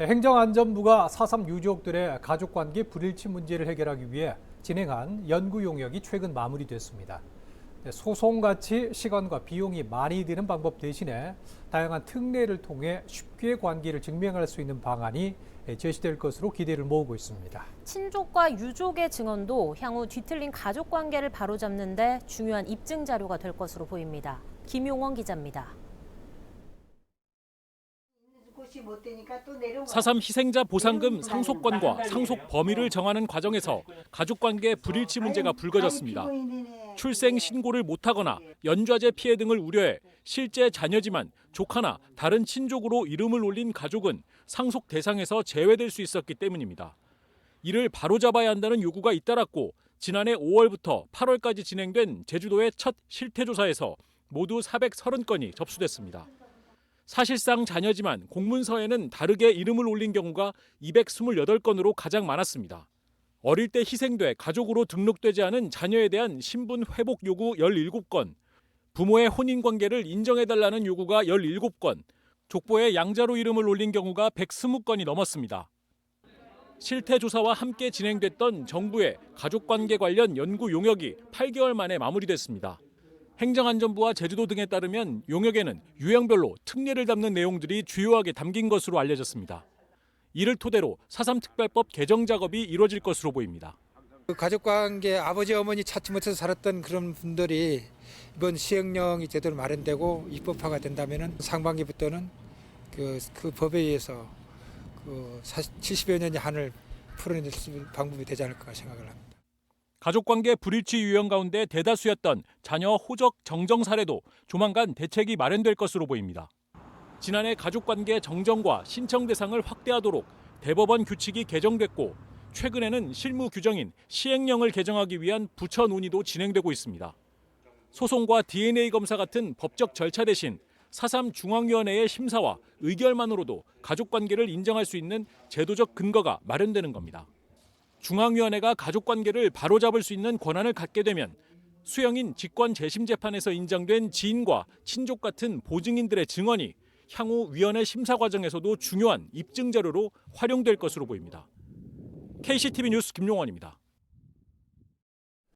행정안전부가 4.3 유족들의 가족관계 불일치 문제를 해결하기 위해 진행한 연구 용역이 최근 마무리됐습니다. 소송같이 시간과 비용이 많이 드는 방법 대신에 다양한 특례를 통해 쉽게 관계를 증명할 수 있는 방안이 제시될 것으로 기대를 모으고 있습니다. 친족과 유족의 증언도 향후 뒤틀린 가족관계를 바로잡는 데 중요한 입증 자료가 될 것으로 보입니다. 김용원 기자입니다. 4.3 희생자 보상금 상속권과 상속 범위를 정하는 과정에서 가족관계 불일치 문제가 불거졌습니다. 출생 신고를 못하거나 연좌제 피해 등을 우려해 실제 자녀지만 조카나 다른 친족으로 이름을 올린 가족은 상속 대상에서 제외될 수 있었기 때문입니다. 이를 바로잡아야 한다는 요구가 잇따랐고 지난해 5월부터 8월까지 진행된 제주도의 첫 실태조사에서 모두 430건이 접수됐습니다. 사실상 자녀지만 공문서에는 다르게 이름을 올린 경우가 228건으로 가장 많았습니다. 어릴 때 희생돼 가족으로 등록되지 않은 자녀에 대한 신분 회복 요구 17건, 부모의 혼인관계를 인정해달라는 요구가 17건, 족보에 양자로 이름을 올린 경우가 120건이 넘었습니다. 실태조사와 함께 진행됐던 정부의 가족관계 관련 연구 용역이 8개월 만에 마무리됐습니다. 행정안전부와 제주도 등에 따르면 용역에는 유형별로 특례를 담는 내용들이 주요하게 담긴 것으로 알려졌습니다. 이를 토대로 4.3 특별법 개정 작업이 이루어질 것으로 보입니다. 가족관계 아버지 어머니 찾지 못해서 살았던 그런 분들이 이번 시행령이 제대로 마련되고 입법화가 된다면 상반기부터는 그 법에 의해서 70여 년의 한을 풀어낼 수 있는 방법이 되지 않을까 생각을 합니다. 가족관계 불일치 유형 가운데 대다수였던 자녀 호적 정정 사례도 조만간 대책이 마련될 것으로 보입니다. 지난해 가족관계 정정과 신청 대상을 확대하도록 대법원 규칙이 개정됐고 최근에는 실무 규정인 시행령을 개정하기 위한 부처 논의도 진행되고 있습니다. 소송과 DNA 검사 같은 법적 절차 대신 4.3 중앙위원회의 심사와 의결만으로도 가족관계를 인정할 수 있는 제도적 근거가 마련되는 겁니다. 중앙위원회가 가족관계를 바로잡을 수 있는 권한을 갖게 되면 수형인 직권재심재판에서 인정된 지인과 친족 같은 보증인들의 증언이 향후 위원회 심사 과정에서도 중요한 입증 자료로 활용될 것으로 보입니다. KCTV 뉴스 김용원입니다.